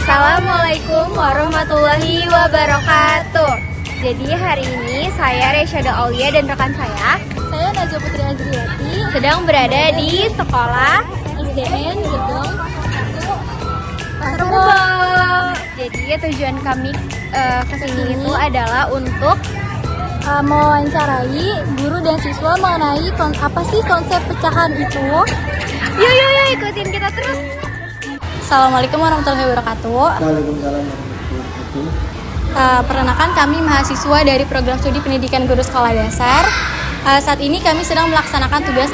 Assalamualaikum warahmatullahi wabarakatuh. Jadi hari ini saya Resyada Aulia dan rekan saya Najwa Putri Azriati sedang berada di sekolah SDN Gedung 1 Pasar Rebo. Jadi tujuan kami kesini itu adalah untuk mewawancarai guru dan siswa mengenai apa sih konsep pecahan itu. Yuk ikutin kita terus. Assalamualaikum warahmatullahi wabarakatuh. Waalaikumsalam warahmatullahi wabarakatuh. Perkenalkan, kami mahasiswa dari program studi pendidikan guru sekolah dasar. Saat ini kami sedang melaksanakan tugas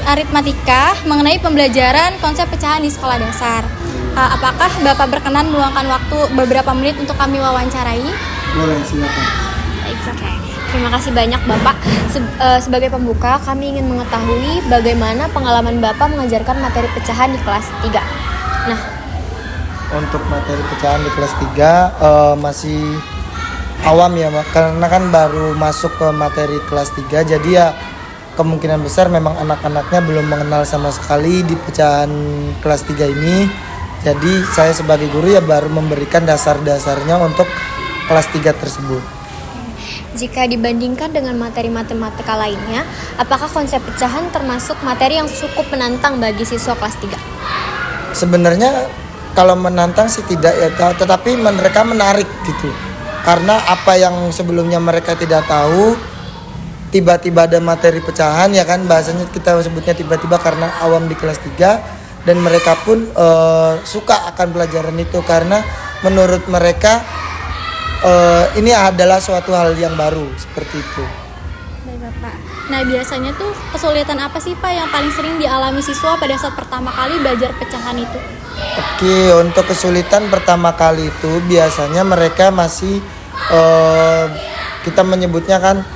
aritmatika mengenai pembelajaran konsep pecahan di sekolah dasar. Apakah Bapak berkenan meluangkan waktu beberapa menit untuk kami wawancarai? Boleh, silakan. It's okay. Terima kasih banyak Bapak. Sebagai pembuka, kami ingin mengetahui bagaimana pengalaman Bapak mengajarkan materi pecahan di kelas 3. Nah, untuk materi pecahan di kelas 3 masih awam ya, Mbak. Karena kan baru masuk ke materi kelas 3, jadi ya kemungkinan besar memang anak-anaknya belum mengenal sama sekali di pecahan kelas 3 ini. Jadi saya sebagai guru ya baru memberikan dasar-dasarnya untuk kelas 3 tersebut. jika dibandingkan dengan materi matematika lainnya, apakah konsep pecahan termasuk materi yang cukup menantang bagi siswa kelas 3? Sebenarnya kalau menantang sih tidak ya, tetapi mereka menarik gitu. Karena apa yang sebelumnya mereka tidak tahu, tiba-tiba ada materi pecahan ya kan, bahasanya kita sebutnya tiba-tiba karena awam di kelas 3, dan mereka pun suka akan pelajaran itu karena menurut mereka ini adalah suatu hal yang baru seperti itu. Baik Bapak. Nah, biasanya tuh kesulitan apa sih Pak yang paling sering dialami siswa pada saat pertama kali belajar pecahan itu? Oke, untuk kesulitan pertama kali itu biasanya mereka masih kita menyebutnya kan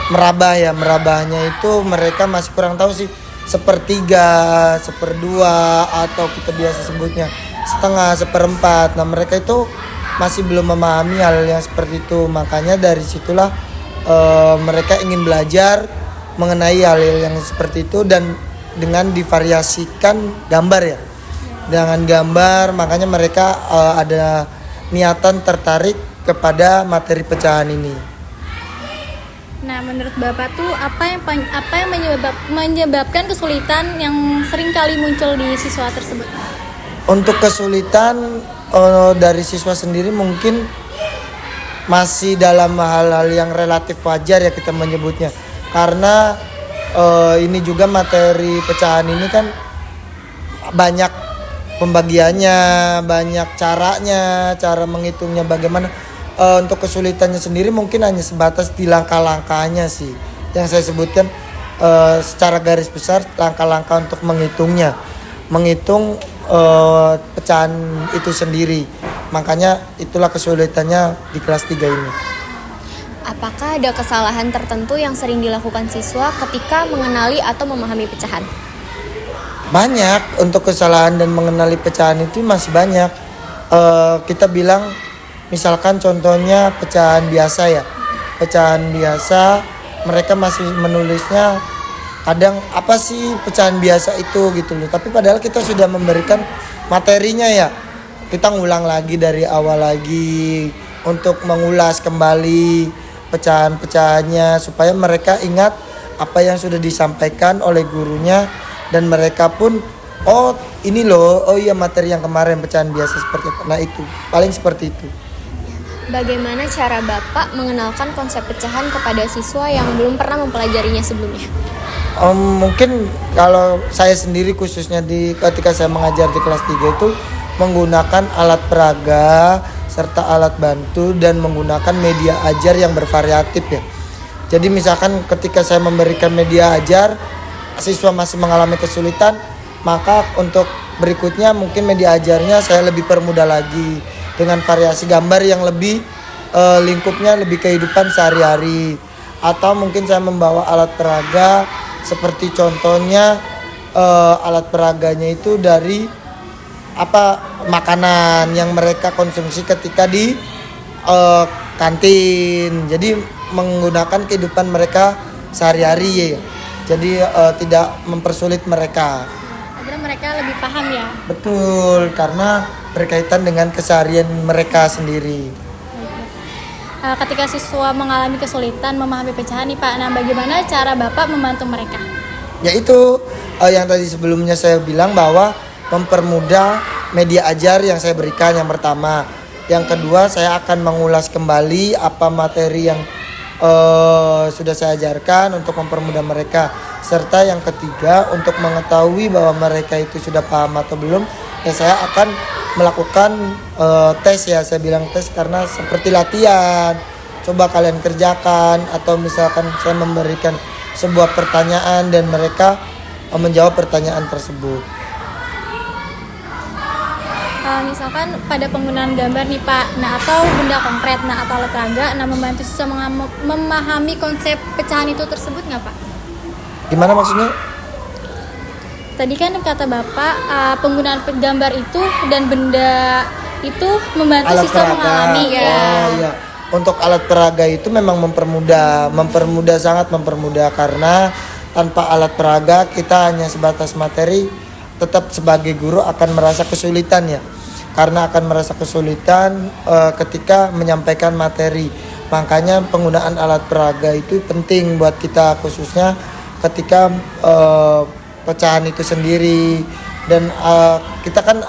merabah ya. Merabahnya itu mereka masih kurang tahu sih, sepertiga, seperdua, atau kita biasa sebutnya setengah, seperempat. Nah, mereka itu masih belum memahami hal yang seperti itu. Makanya dari situlah mereka ingin belajar mengenai hal-hal yang seperti itu, dan dengan divariasikan gambar ya, dengan gambar. Makanya mereka ada niatan tertarik kepada materi pecahan ini. Nah, menurut Bapak tuh apa yang menyebabkan kesulitan yang sering kali muncul di siswa tersebut? Untuk kesulitan dari siswa sendiri mungkin masih dalam hal-hal yang relatif wajar ya kita menyebutnya. Karena ini juga materi pecahan ini kan banyak pembagiannya, banyak caranya, cara menghitungnya bagaimana. Untuk kesulitannya sendiri mungkin hanya sebatas di langkah-langkahnya sih yang saya sebutkan, secara garis besar langkah-langkah untuk menghitung pecahan itu sendiri. Makanya itulah kesulitannya di kelas 3 ini. Apakah ada kesalahan tertentu yang sering dilakukan siswa ketika mengenali atau memahami pecahan? Banyak. Untuk kesalahan dan mengenali pecahan itu masih banyak. Kita bilang misalkan contohnya pecahan biasa ya. Pecahan biasa mereka masih menulisnya kadang apa sih pecahan biasa itu gitu loh. Tapi padahal kita sudah memberikan materinya ya. Kita ngulang lagi dari awal lagi untuk mengulas kembali pecahan-pecahannya supaya mereka ingat apa yang sudah disampaikan oleh gurunya, dan mereka pun oh ini loh, oh iya materi yang kemarin pecahan biasa seperti itu. Nah itu paling seperti itu. Bagaimana cara Bapak mengenalkan konsep pecahan kepada siswa yang belum pernah mempelajarinya sebelumnya? Mungkin kalau saya sendiri khususnya ketika saya mengajar di kelas 3 itu menggunakan alat peraga serta alat bantu dan menggunakan media ajar yang bervariatif ya. Jadi misalkan ketika saya memberikan media ajar, siswa masih mengalami kesulitan, maka untuk berikutnya mungkin media ajarnya saya lebih permudah lagi dengan variasi gambar yang lebih lingkupnya lebih kehidupan sehari-hari. Atau mungkin saya membawa alat peraga seperti contohnya alat peraganya itu dari makanan yang mereka konsumsi ketika di kantin. Jadi menggunakan kehidupan mereka sehari-hari ya. Jadi tidak mempersulit mereka. Agar mereka mereka lebih paham ya. Betul, karena berkaitan dengan keseharian mereka sendiri. Ketika siswa mengalami kesulitan memahami pecahan nih Pak, nah bagaimana cara Bapak membantu mereka? Yaitu yang tadi sebelumnya saya bilang bahwa mempermudah media ajar yang saya berikan yang pertama. Yang kedua, saya akan mengulas kembali apa materi yang sudah saya ajarkan untuk mempermudah mereka. Serta yang ketiga, untuk mengetahui bahwa mereka itu sudah paham atau belum, ya saya akan melakukan tes ya. Saya bilang tes karena seperti latihan. Coba kalian kerjakan, atau misalkan saya memberikan sebuah pertanyaan dan mereka menjawab pertanyaan tersebut. Misalkan pada penggunaan gambar nih Pak, nah atau benda konkret, nah atau alat peraga, nah membantu siswa memahami konsep pecahan itu tersebut nggak Pak? Gimana maksudnya? Tadi kan kata Bapak penggunaan gambar itu dan benda itu membantu Alat siswa peraga. mengalami ya. Oh iya. Untuk alat peraga itu memang mempermudah sangat mempermudah, karena tanpa alat peraga kita hanya sebatas materi, tetap sebagai guru akan merasa kesulitan ya. Karena akan merasa kesulitan ketika menyampaikan materi. Makanya penggunaan alat peraga itu penting buat kita, khususnya ketika pecahan itu sendiri. Dan kita kan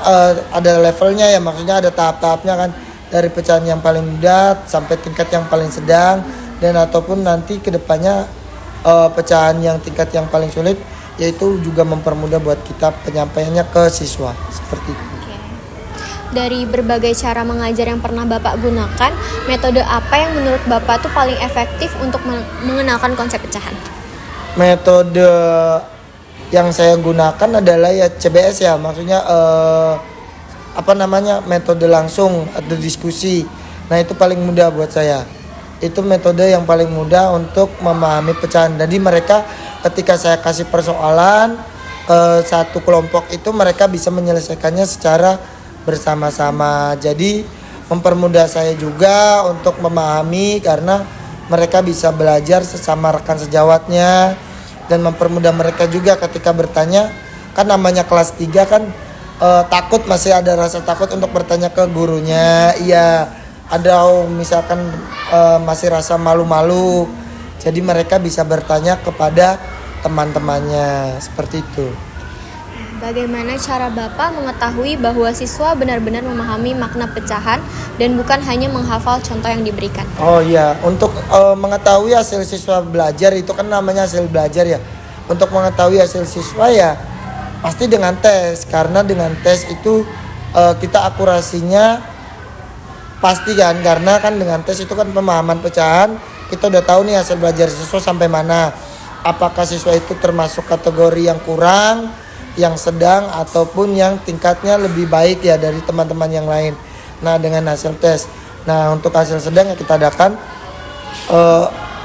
ada levelnya ya, maksudnya ada tahap-tahapnya kan, dari pecahan yang paling mudah sampai tingkat yang paling sedang, dan ataupun nanti kedepannya pecahan yang tingkat yang paling sulit, yaitu juga mempermudah buat kita penyampaiannya ke siswa seperti itu. Oke. Dari berbagai cara mengajar yang pernah Bapak gunakan, metode apa yang menurut Bapak tuh paling efektif untuk mengenalkan konsep pecahan? Metode yang saya gunakan adalah ya CBS ya, maksudnya metode langsung atau diskusi. Nah itu paling mudah buat saya. Itu metode yang paling mudah untuk memahami pecahan. Jadi mereka ketika saya kasih persoalan satu kelompok itu, mereka bisa menyelesaikannya secara bersama-sama. Jadi mempermudah saya juga untuk memahami, karena mereka bisa belajar sesama rekan sejawatnya, dan mempermudah mereka juga ketika bertanya. Kan namanya kelas 3 kan takut, masih ada rasa takut untuk bertanya ke gurunya. Iya, ada misalkan masih rasa malu-malu. Jadi mereka bisa bertanya kepada teman-temannya seperti itu. Bagaimana cara Bapak mengetahui bahwa siswa benar-benar memahami makna pecahan dan bukan hanya menghafal contoh yang diberikan? Oh iya, untuk mengetahui hasil siswa belajar itu kan namanya hasil belajar ya. Untuk mengetahui hasil siswa ya pasti dengan tes, karena dengan tes itu kita akurasinya pasti kan, karena kan dengan tes itu kan pemahaman pecahan, kita udah tahu nih hasil belajar siswa sampai mana. Apakah siswa itu termasuk kategori yang kurang, yang sedang, ataupun yang tingkatnya lebih baik ya dari teman-teman yang lain. Nah dengan hasil tes, nah untuk hasil sedang ya kita adakan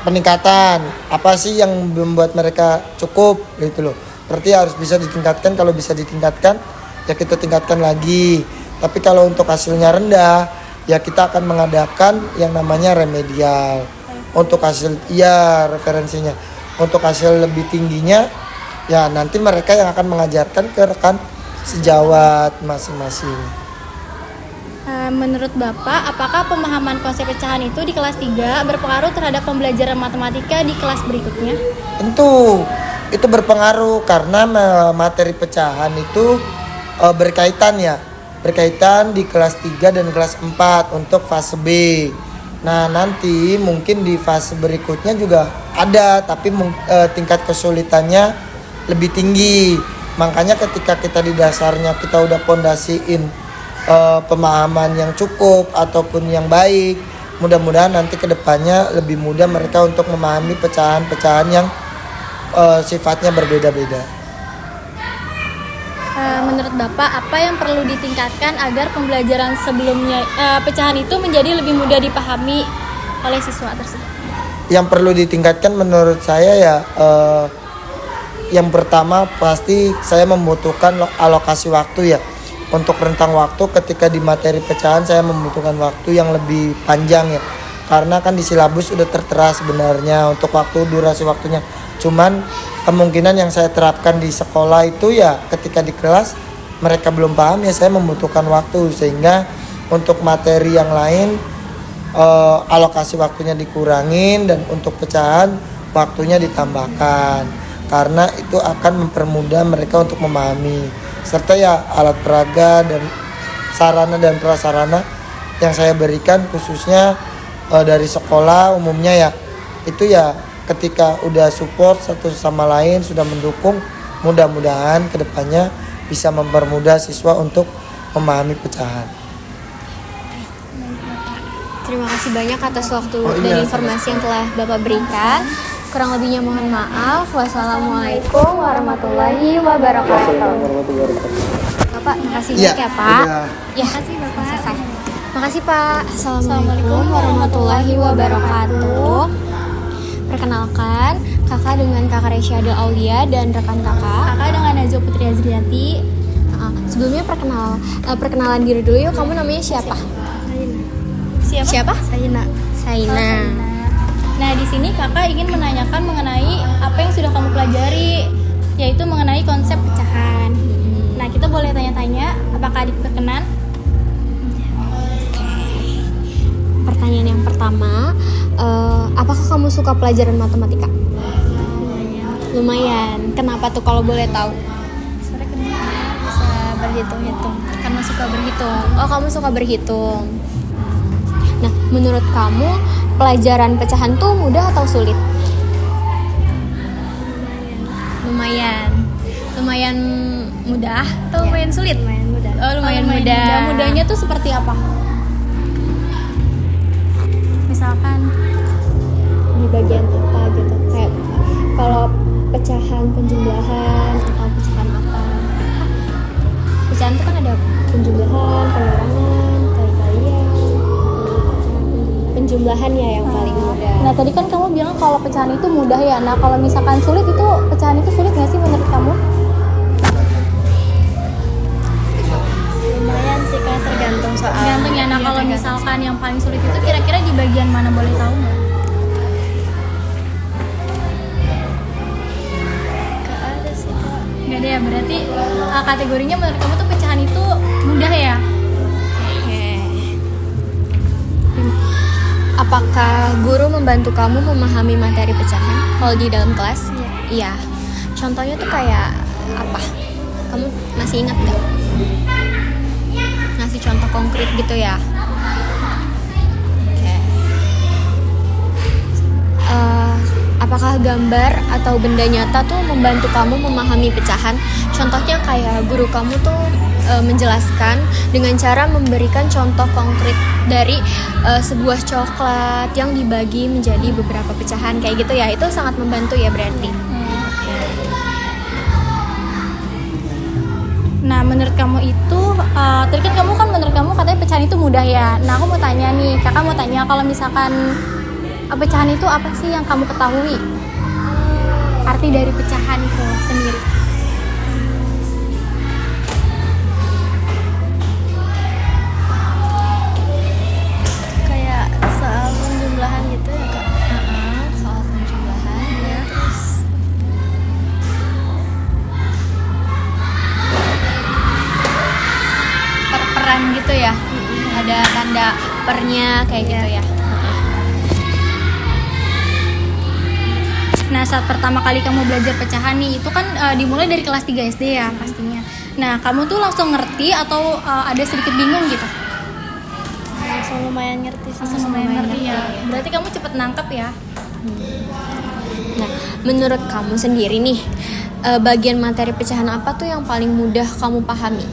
peningkatan. Apa sih yang membuat mereka cukup gitu loh. Berarti harus bisa ditingkatkan, kalau bisa ditingkatkan ya kita tingkatkan lagi. Tapi kalau untuk hasilnya rendah ya kita akan mengadakan yang namanya remedial. Untuk hasil referensinya. Untuk hasil lebih tingginya ya nanti mereka yang akan mengajarkan ke rekan sejawat masing-masing. Menurut Bapak, apakah pemahaman konsep pecahan itu di kelas 3 berpengaruh terhadap pembelajaran matematika di kelas berikutnya? Tentu itu berpengaruh, karena materi pecahan itu berkaitan di kelas 3 dan kelas 4 untuk fase B. Nah nanti mungkin di fase berikutnya juga ada, tapi tingkat kesulitannya lebih tinggi. Makanya ketika kita di dasarnya kita udah pondasiin pemahaman yang cukup ataupun yang baik, mudah-mudahan nanti kedepannya lebih mudah mereka untuk memahami pecahan-pecahan yang sifatnya berbeda-beda. Menurut Bapak, apa yang perlu ditingkatkan agar pembelajaran sebelumnya pecahan itu menjadi lebih mudah dipahami oleh siswa tersebut? Yang perlu ditingkatkan menurut saya ya yang pertama pasti saya membutuhkan alokasi waktu ya. Untuk rentang waktu ketika di materi pecahan saya membutuhkan waktu yang lebih panjang ya. Karena kan di silabus sudah tertera sebenarnya untuk durasi waktunya Cuman kemungkinan yang saya terapkan di sekolah itu ya ketika di kelas mereka belum paham ya saya membutuhkan waktu, sehingga untuk materi yang lain alokasi waktunya dikurangin dan untuk pecahan waktunya ditambahkan, karena itu akan mempermudah mereka untuk memahami, serta ya alat peraga dan sarana dan prasarana yang saya berikan khususnya dari sekolah umumnya ya, itu ya ketika udah support satu sama lain, sudah mendukung, mudah-mudahan kedepannya bisa mempermudah siswa untuk memahami pecahan. Terima kasih banyak atas waktu dan informasi yang telah Bapak berikan. Kurang lebihnya mohon maaf. Wassalamualaikum warahmatullahi wabarakatuh. Bapak, makasih banyak ya Pak. Ya, makasih Bapak. Selesai. Makasih Pak. Assalamualaikum warahmatullahi wabarakatuh. Perkenalkan, kakak dengan kakak Resyadil Aulia dan rekan kakak. Kakak dengan Najwa Putri Azriati. Sebelumnya perkenalan diri dulu yuk. Kamu namanya siapa? Siapa? Saina. Nah, di sini kakak ingin menanyakan mengenai apa yang sudah kamu pelajari, yaitu mengenai konsep pecahan. Nah, kita boleh tanya-tanya, apakah adik berkenan? Pertanyaan yang pertama, apakah kamu suka pelajaran matematika? Lumayan. Kenapa tuh kalau boleh tahu? Soalnya bisa berhitung-hitung, karena suka berhitung. Oh, kamu suka berhitung. Nah, menurut kamu pelajaran pecahan tuh mudah atau sulit? Lumayan mudah atau lumayan sulit? Lumayan mudah. Oh, lumayan mudah. Mudahnya tuh seperti apa? Misalkan Di bagian apa gitu? Kayak kalau pecahan penjumlahan atau pecahan apa? Pecahan tuh kan ada penjumlahan, pengurangan, kali-kalian. Penjumlahan ya yang paling mudah. Nah, tadi kan kamu bilang kalau pecahan itu mudah ya. Nah, kalau misalkan sulit itu, pecahan itu sulit nggak sih menurut kamu? Lumayan sih kan, tergantung soal. Tergantung ya. Nah, kalau misalkan yang paling sulit itu kira-kira di bagian mana, boleh tahu nggak? Gak ada sih Kak. Nggak ada ya. Berarti kategorinya menurut kamu tuh pecahan itu mudah ya? Apakah guru membantu kamu memahami materi pecahan kalau di dalam kelas? Iya. Contohnya tuh kayak apa? Kamu masih ingat gak? Ngasih contoh konkret gitu ya? Oke. Apakah gambar atau benda nyata tuh membantu kamu memahami pecahan? Contohnya kayak guru kamu tuh menjelaskan dengan cara memberikan contoh konkret dari sebuah coklat yang dibagi menjadi beberapa pecahan kayak gitu ya. Itu sangat membantu ya berarti. Nah, menurut kamu itu, tadi kan menurut kamu katanya pecahan itu mudah ya. Nah, aku mau tanya nih, kakak mau tanya kalau misalkan pecahan itu apa sih yang kamu ketahui? Arti dari pecahan itu sendiri. Kayak soal penjumlahan gitu ya Kak? Soal penjumlahan ya. Terus Per-peran gitu ya. Ada tanda pernya kayak gitu ya. Nah, saat pertama kali kamu belajar pecahan nih, itu kan dimulai dari kelas 3 SD ya pastinya. Nah, kamu tuh langsung ngerti atau ada sedikit bingung gitu? langsung lumayan ngerti sih. Langsung lumayan ngerti ya. Berarti kamu cepet nangkep ya? Nah, menurut kamu sendiri nih, bagian materi pecahan apa tuh yang paling mudah kamu pahami?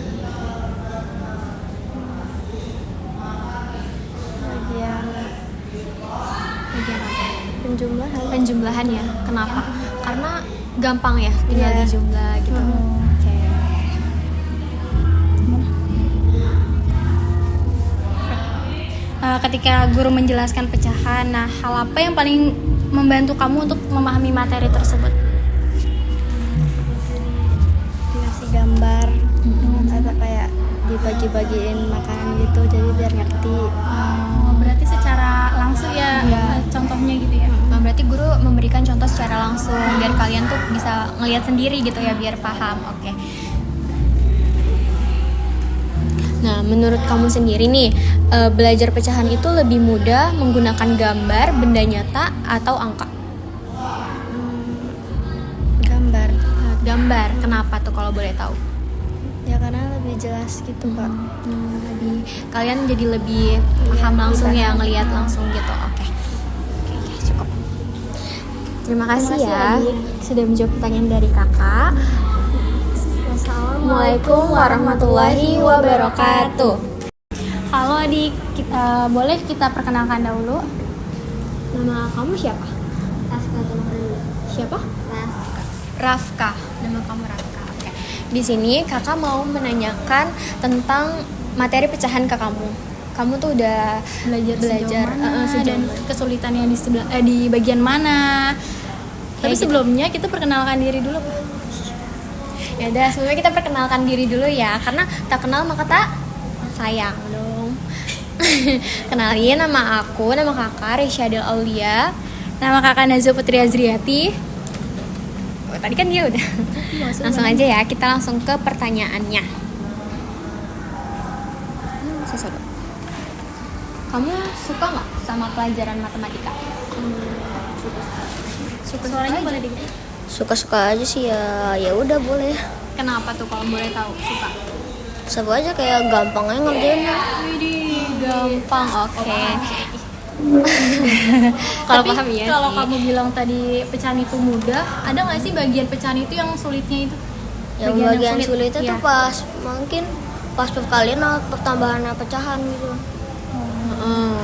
Bagian apa? Penjumlahan ya. Kenapa? Karena gampang ya, tinggal dijumlah gitu. Oke. Ketika guru menjelaskan pecahan, nah hal apa yang paling membantu kamu untuk memahami materi tersebut? Dikasih gambar atau kayak dibagi-bagiin makanan gitu, jadi biar ngerti. Berarti secara langsung ya, Iya. contohnya gitu ya. Nah, berarti guru memberikan contoh secara langsung biar kalian tuh bisa ngelihat sendiri gitu ya, biar paham. Oke. Nah, menurut kamu sendiri nih, belajar pecahan itu lebih mudah menggunakan gambar, benda nyata, atau angka? Gambar. Gambar. Kenapa tuh kalau boleh tahu? Ya karena lebih jelas gitu, Kak. Kalian jadi lebih paham langsung ya, ngelihat langsung gitu. Oke, cukup. Terima kasih ya sudah menjawab pertanyaan dari kakak. Assalamualaikum warahmatullahi wabarakatuh. Halo adik, boleh kita perkenalkan dahulu? Nama kamu siapa? Siapa? Rafka. Nama kamu Rafka. Oke. Di sini kakak mau menanyakan tentang materi pecahan ke kamu. Kamu tuh udah belajar dan kesulitannya di bagian mana? Tapi gitu. sebelumnya kita perkenalkan diri dulu. Ya udah, sebelumnya kita perkenalkan diri dulu ya, karena tak kenal maka tak sayang dong. Kenalin, nama kakak Resyadil Aulia. Nama kakak Nazwa Putri Azriati. Oh, tadi kan dia udah. Langsung aja ya, kita langsung ke pertanyaannya. Kamu suka nggak sama pelajaran matematika? Suaranya boleh dikit. Suka-suka aja sih ya. Ya udah boleh. Kenapa tuh kalau boleh tahu? Suka? Seru aja, kayak gampang aja ngerjainnya. Widih, gampang. Oke. Kalau Tapi paham ya kalau sih. kamu bilang tadi pecahan itu mudah, ada nggak sih bagian pecahan itu yang sulitnya itu? Yang bagian sulitnya Iya. tuh pas perkalian atau pertambahan pecahan gitu. Heeh.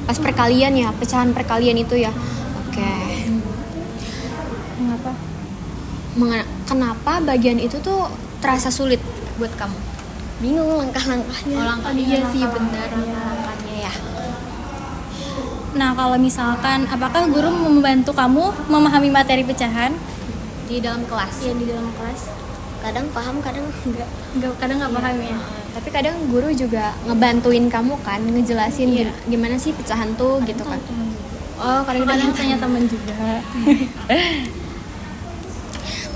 Pas perkalian ya, pecahan perkalian itu ya. Oke. Mengapa? Kenapa bagian itu tuh terasa sulit buat kamu? Bingung langkah-langkahnya. Iya sih, benar langkahnya ya. Nah, kalau misalkan apakah guru membantu kamu memahami materi pecahan? Di dalam kelas. Iya, di dalam kelas. Kadang paham, kadang enggak. Kadang nggak paham ya. Tapi kadang guru juga ngebantuin kamu kan, ngejelasin gimana sih pecahan tuh gitu kan. Oh, Kadang tanya teman juga.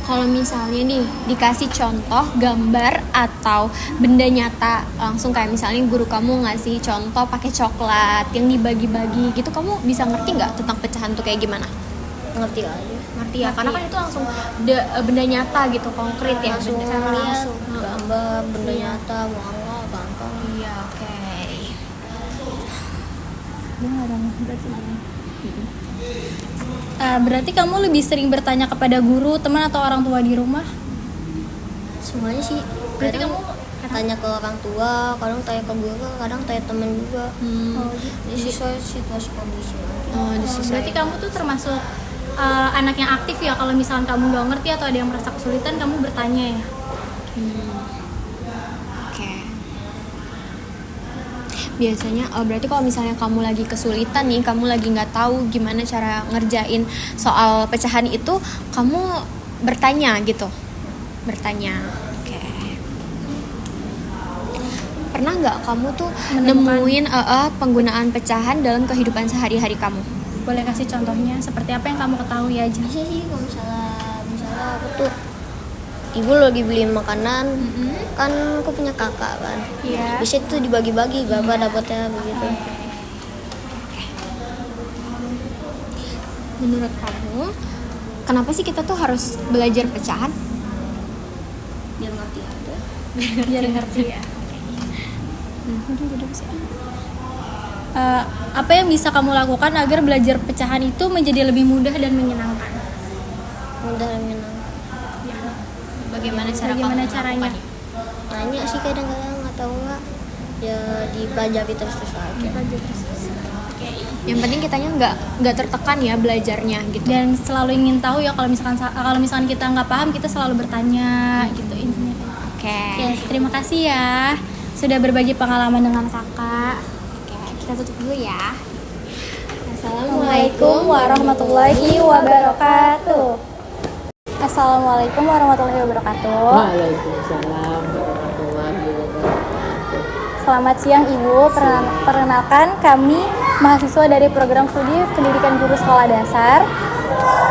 Kalau misalnya nih dikasih contoh gambar atau benda nyata langsung, kayak misalnya guru kamu ngasih contoh pakai coklat yang dibagi-bagi gitu, kamu bisa ngerti nggak tentang pecahan tuh kayak gimana? Ngerti aja. Ngerti ya, karena kan itu langsung benda nyata gitu, konkret ya. Langsung benda lihat gambar, benda nyata, mau angka, gampang. Iya, oke. Berarti kamu lebih sering bertanya kepada guru, teman atau orang tua di rumah? Semuanya sih. Berarti Kadang kamu tanya ke orang tua, kadang tanya ke guru, kadang tanya temen juga. Jadi sesuai situasi kondisi. Berarti kamu tuh termasuk anak yang aktif ya. Kalau misalkan kamu nggak ngerti atau ada yang merasa kesulitan, kamu bertanya ya. Oke. Biasanya berarti kalau misalnya kamu lagi kesulitan nih, kamu lagi nggak tahu gimana cara ngerjain soal pecahan itu, kamu bertanya gitu. Bertanya. Oke. Pernah nggak kamu tuh nemuin penggunaan pecahan dalam kehidupan sehari-hari kamu? Boleh kasih contohnya seperti apa yang kamu ketahui aja? Bisa sih kalau misalnya aku tuh ibu lagi beliin makanan, kan aku punya kakak kan. Iya. Bisa tuh dibagi-bagi berapa dapatnya begitu. Menurut kamu, kenapa sih kita tuh harus belajar pecahan? Biar ngerti aja. Biar ngerti ya. Apa yang bisa kamu lakukan agar belajar pecahan itu menjadi lebih mudah dan menyenangkan? Mudah dan menyenangkan. Bagaimana Bagaimana caranya? Nanya sih kadang-kadang atau enggak ya dipelajari terus aja. Yang penting kitanya nggak tertekan ya belajarnya gitu. Dan selalu ingin tahu ya, kalau misalkan kita nggak paham, kita selalu bertanya gitu intinya. Oke. Ya, terima kasih ya sudah berbagi pengalaman dengan kakak. Oke, kita tutup dulu ya. Assalamualaikum warahmatullahi wabarakatuh. Assalamualaikum warahmatullahi wabarakatuh. Waalaikumsalam warahmatullahi wabarakatuh. Selamat siang Ibu. Perkenalkan kami mahasiswa dari program studi pendidikan guru sekolah dasar.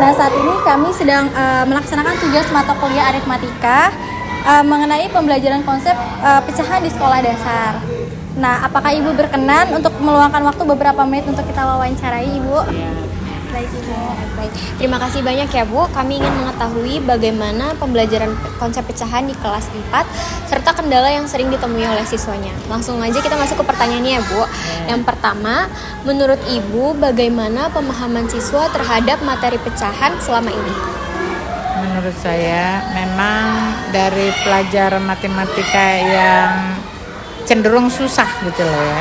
Nah, saat ini kami sedang melaksanakan tugas mata kuliah aritmatika mengenai pembelajaran konsep pecahan di sekolah dasar. Nah, apakah Ibu berkenan untuk meluangkan waktu beberapa menit untuk kita wawancarai, Ibu? Baik, Ibu. Baik, terima kasih banyak ya Bu. Kami ingin mengetahui bagaimana pembelajaran konsep pecahan di kelas 4 serta kendala yang sering ditemui oleh siswanya. Langsung aja kita masuk ke pertanyaannya ya Bu. Yang pertama, menurut Ibu bagaimana pemahaman siswa terhadap materi pecahan selama ini? Menurut saya memang dari pelajaran matematika yang cenderung susah gitu loh ya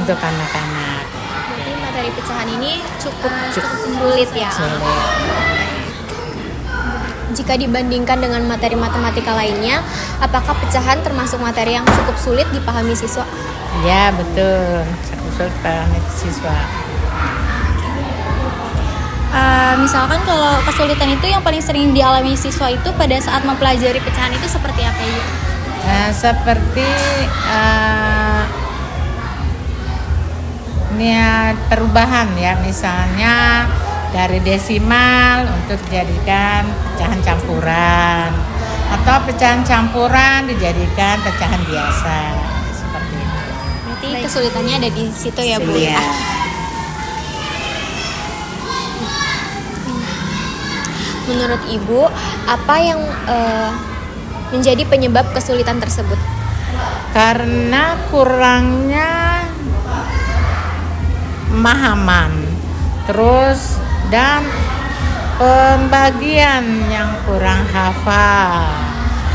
untuk anak-anak. Berarti materi pecahan ini cukup sulit ya. Jika dibandingkan dengan materi matematika lainnya, apakah pecahan termasuk materi yang cukup sulit dipahami siswa? Ya betul, sulit dipahami siswa. Misalkan kalau kesulitan itu yang paling sering dialami siswa itu pada saat mempelajari pecahan itu seperti apa Ibu? Seperti niat perubahan ya, misalnya dari desimal untuk dijadikan pecahan campuran atau pecahan campuran dijadikan pecahan biasa seperti itu. Berarti kesulitannya ada di situ ya Bu Iya. ya. Menurut Ibu, apa yang menjadi penyebab kesulitan tersebut? Karena kurangnya pemahaman, terus dan pembagian yang kurang hafal,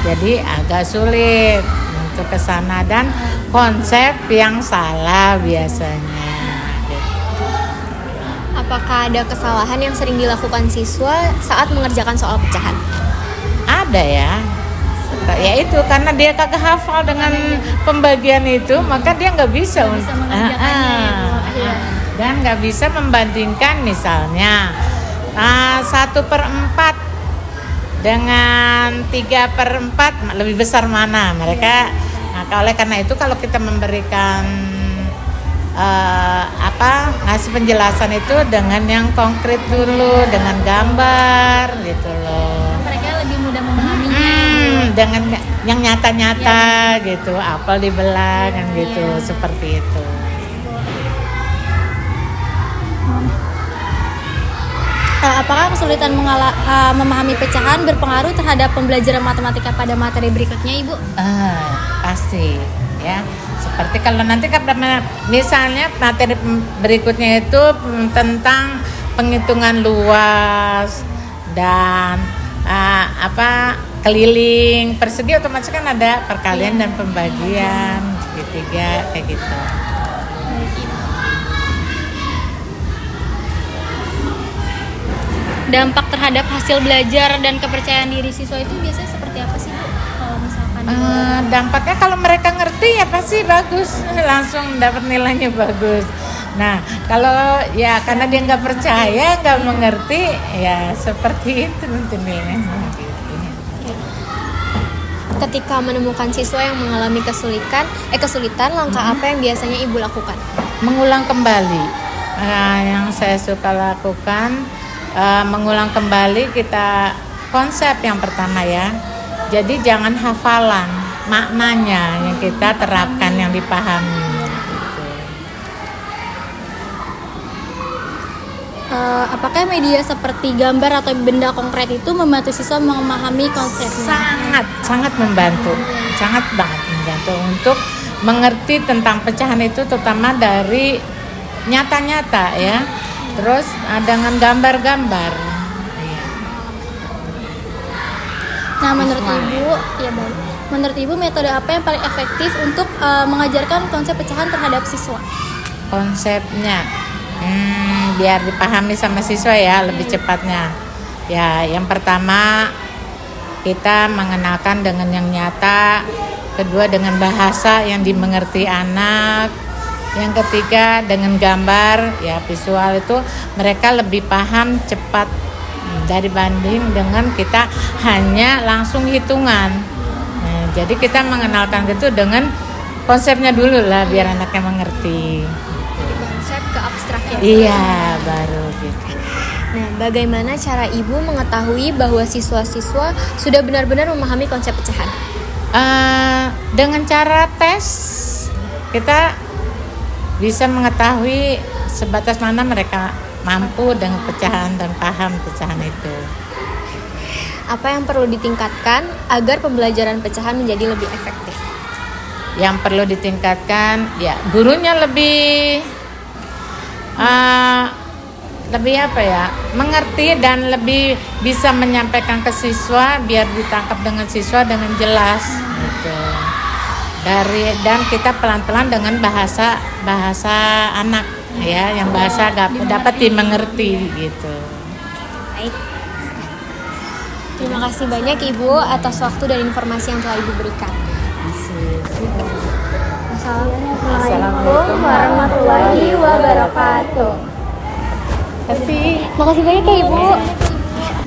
jadi agak sulit untuk ke sana dan konsep yang salah biasanya. Apakah ada kesalahan yang sering dilakukan siswa saat mengerjakan soal pecahan? Ada ya. Ya itu karena dia kagak hafal dengan pembagian itu, maka dia nggak bisa mengerjakannya, Ibu. dan nggak bisa membandingkan misalnya 1/4 dengan 3/4 lebih besar mana mereka. Oleh karena itu kalau kita memberikan ngasih penjelasan itu dengan yang konkret dulu, dengan gambar gitu loh. Mereka lebih mudah memahaminya. Dengan yang nyata-nyata gitu, apel dibelah kan gitu, seperti itu. Apakah kesulitan memahami pecahan berpengaruh terhadap pembelajaran matematika pada materi berikutnya, Ibu? Pasti ya. Seperti kalau nanti misalnya materi berikutnya itu tentang penghitungan luas dan keliling persegi, otomatis kan ada perkalian dan pembagian segitiga kayak gitu. Dampak terhadap hasil belajar dan kepercayaan diri siswa itu biasanya seperti apa sih, Bu? Kalau misalkan dampaknya kalau mereka ngerti ya pasti bagus, langsung dapat nilainya bagus. Nah kalau ya karena dia nggak percaya, nggak mengerti, ya seperti itu nanti nilainya. Ketika menemukan siswa yang mengalami kesulitan, langkah apa yang biasanya Ibu lakukan? Mengulang kembali. Yang saya suka lakukan, mengulang kembali kita konsep yang pertama ya. Jadi jangan hafalan, maknanya yang kita terapkan, yang dipahami. Apakah media seperti gambar atau benda konkret itu membantu siswa memahami konsepnya? Sangat membantu, sangat banget membantu untuk mengerti tentang pecahan itu, terutama dari nyata-nyata ya. Terus dengan gambar-gambar. Nah, menurut Ibu metode apa yang paling efektif untuk mengajarkan konsep pecahan terhadap siswa? Konsepnya biar dipahami sama siswa ya lebih cepatnya. Ya, yang pertama kita mengenalkan dengan yang nyata, kedua dengan bahasa yang dimengerti anak, yang ketiga dengan gambar ya, visual itu mereka lebih paham cepat dibanding dengan kita hanya langsung hitungan. Nah, jadi kita mengenalkan itu dengan konsepnya dulu lah biar anaknya mengerti. Dari konsep ke abstraknya. Iya, baru gitu. Nah, bagaimana cara ibu mengetahui bahwa siswa-siswa sudah benar-benar memahami konsep pecahan? Dengan cara tes kita bisa mengetahui sebatas mana mereka mampu dengan pecahan dan paham pecahan itu. Apa yang perlu ditingkatkan agar pembelajaran pecahan menjadi lebih efektif? Yang perlu ditingkatkan ya gurunya lebih apa ya, mengerti dan lebih bisa menyampaikan ke siswa biar ditangkap dengan siswa dengan jelas gitu. Dan kita pelan-pelan dengan bahasa anak ya, yang bahasa dapat dimengerti gitu. Baik. Terima kasih banyak Ibu atas waktu dan informasi yang telah Ibu berikan. Assalamualaikum warahmatullahi wabarakatuh. Makasih banyak ya Ibu.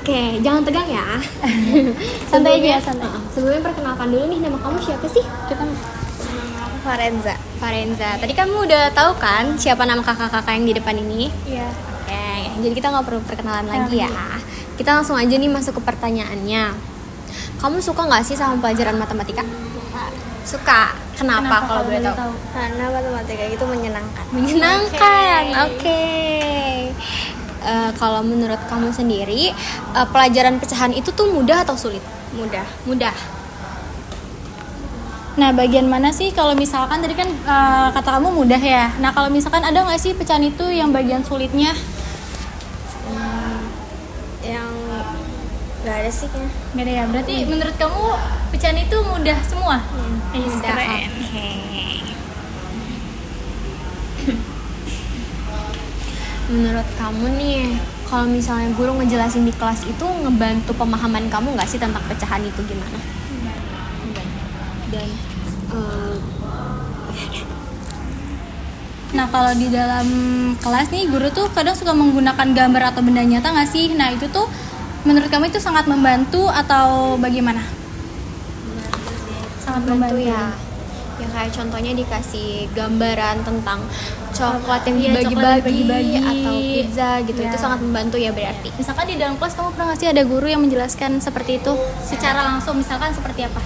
Oke, jangan tegang ya. Santai aja ya, santai. Sebelumnya perkenalkan dulu nih, nama kamu siapa sih? Farenza. Farenza. Tadi kamu udah tahu kan siapa nama kakak-kakak yang di depan ini? Iya. Oke, jadi kita nggak perlu perkenalan lagi ya. Kita langsung aja nih masuk ke pertanyaannya. Kamu suka nggak sih sama pelajaran matematika? Suka. Kenapa kalau boleh tahu? Karena matematika itu menyenangkan. Menyenangkan. Oke. Kalau menurut kamu sendiri, pelajaran pecahan itu tuh mudah atau sulit? Mudah. Mudah. Nah, bagian mana sih kalau misalkan tadi kan kata kamu mudah ya. Nah, kalau misalkan ada nggak sih pecahan itu yang bagian sulitnya? Yang nggak ada sih kayaknya. Nggak ada ya. Berarti menurut kamu pecahan itu mudah semua? Mudah. Keren. Oke. Menurut kamu nih, kalau misalnya guru ngejelasin di kelas itu ngebantu pemahaman kamu nggak sih tentang pecahan itu gimana? Dan Nah, kalau di dalam kelas nih guru tuh kadang suka menggunakan gambar atau benda nyata nggak sih? Nah, itu tuh menurut kamu itu sangat membantu atau bagaimana? Sangat membantu ya. Ya kayak contohnya dikasih gambaran tentang coklat yang Iya, coklat dibagi-bagi dibagi-bagi. atau pizza gitu. Ya. Itu sangat membantu ya berarti. Misalkan di dalam kelas kamu pernah nggak sih ada guru yang menjelaskan seperti itu secara langsung, misalkan seperti apa?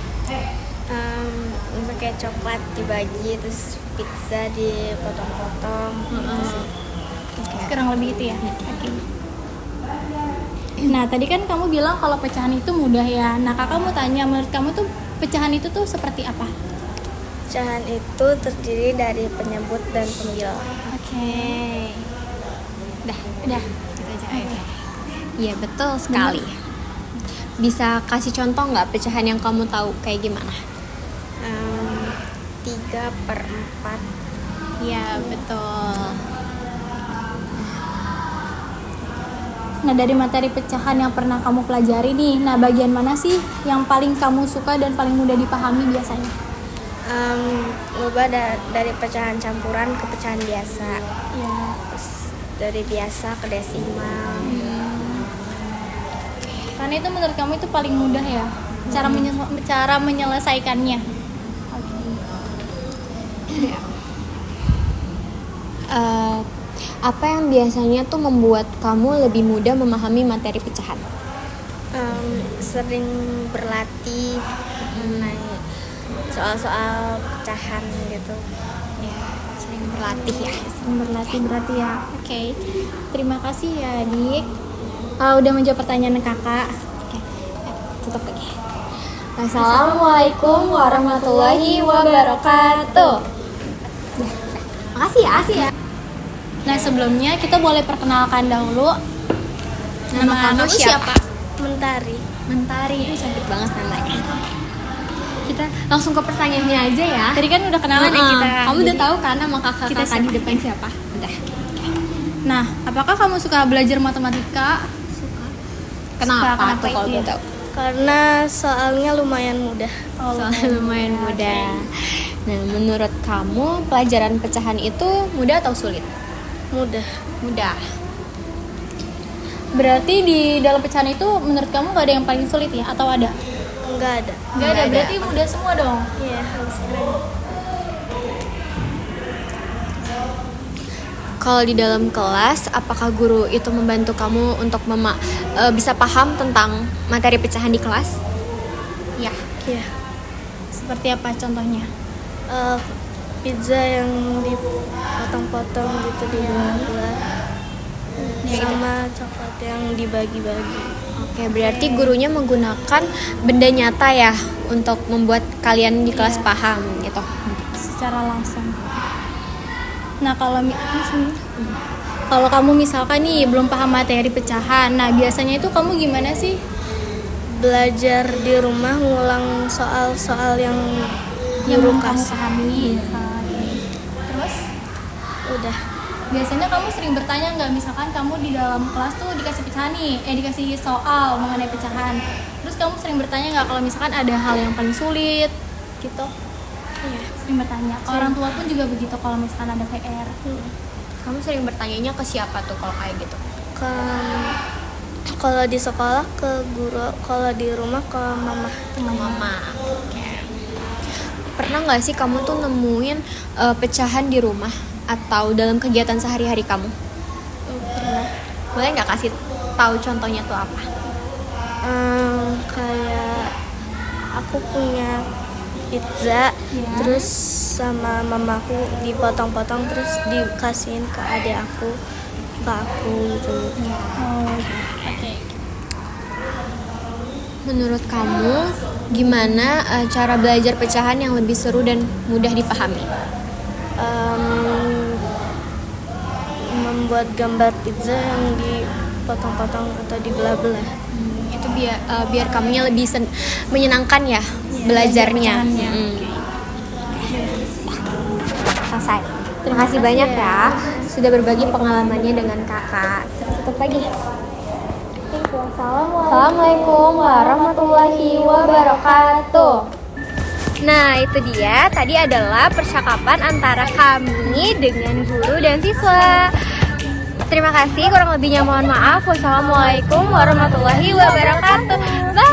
Pakai coklat dibagi, terus pizza dipotong-potong. Kurang lebih itu ya. Oke. Nah, tadi kan kamu bilang kalau pecahan itu mudah ya. Nah, kakak mau tanya, menurut kamu tuh pecahan itu tuh seperti apa? Pecahan itu terdiri dari penyebut dan pembilang. Oke. Udah. Gitu aja. Iya, betul sekali. Bisa kasih contoh nggak pecahan yang kamu tahu kayak gimana? 3/4. Iya, betul. Nah, dari materi pecahan yang pernah kamu pelajari nih, nah bagian mana sih yang paling kamu suka dan paling mudah dipahami biasanya? Ubah dari pecahan campuran ke pecahan biasa. Ya. Terus dari biasa ke desimal. Karena itu menurut kamu itu paling mudah ya, cara menyelesaikannya. Apa yang biasanya tuh membuat kamu lebih mudah memahami materi pecahan? Sering berlatih mengenai soal-soal pecahan gitu. Ya, sering berlatih ya. Berlatih berarti ya. Oke. Terima kasih ya, Dik. Udah menjawab pertanyaan kakak. Oke, tutup lagi. Assalamualaikum warahmatullahi wabarakatuh. Makasih ya. Nah, sebelumnya kita boleh perkenalkan dahulu. Nama kamu siapa? Mentari. Mentari. Ini cantik banget namanya. Kita langsung ke pertanyaannya aja ya. Tadi kan udah kenalan ya kita. Kamu udah tahu kan nama kakak kita di depan siapa? Udah. Nah, apakah kamu suka belajar matematika? Kenapa Kenapa tuh kalau itu gue ya? tahu? Karena soalnya lumayan mudah. Soalnya lumayan mudah. Nah, menurut kamu pelajaran pecahan itu mudah atau sulit? Mudah. Mudah. Berarti di dalam pecahan itu menurut kamu gak ada yang paling sulit ya? Atau ada? Enggak ada. Gak ada, berarti mudah semua dong. Iya, harusnya. Kalau di dalam kelas, apakah guru itu membantu kamu untuk bisa paham tentang materi pecahan di kelas? Ya, Iya. seperti apa contohnya? Pizza yang dipotong-potong gitu dibelah-belah. Sama coklat yang dibagi-bagi. Oke, berarti gurunya menggunakan benda nyata ya untuk membuat kalian di kelas paham gitu. Secara langsung. Nah, kalau kamu misalkan nih belum paham materi pecahan, nah biasanya itu kamu gimana sih? Belajar di rumah ngulang soal-soal yang guru Belum kamu kasih. pahami. Oke. Terus Udah. biasanya kamu sering bertanya nggak, misalkan kamu di dalam kelas tuh dikasih pecahan nih, dikasih soal mengenai pecahan. Terus kamu sering bertanya nggak kalau misalkan ada hal yang paling sulit gitu? Iya. Sering bertanya. Orang tua pun juga begitu kalau misalkan ada PR. Kamu sering bertanyanya ke siapa tuh kalau kayak gitu? Kalau di sekolah ke guru, kalau di rumah ke mama. Ke mama. Oke. Pernah nggak sih kamu tuh nemuin pecahan di rumah atau dalam kegiatan sehari-hari kamu? Pernah. Boleh nggak kasih tahu contohnya tuh apa? Kayak aku punya pizza, terus sama mamaku dipotong-potong terus dikasihin ke adik aku, ke aku gitu. Menurut kamu gimana cara belajar pecahan yang lebih seru dan mudah dipahami? Membuat gambar pizza yang dipotong-potong atau dibelah-belah. Itu biar kamunya lebih menyenangkan ya belajarnya. Selesai. Terima kasih banyak ya sudah berbagi pengalamannya dengan kakak. Tutup lagi. Assalamualaikum warahmatullahi wabarakatuh. Nah, itu dia. Tadi adalah percakapan antara kami dengan guru dan siswa. Terima kasih. Kurang lebihnya mohon maaf. Wassalamualaikum warahmatullahi wabarakatuh. Bye.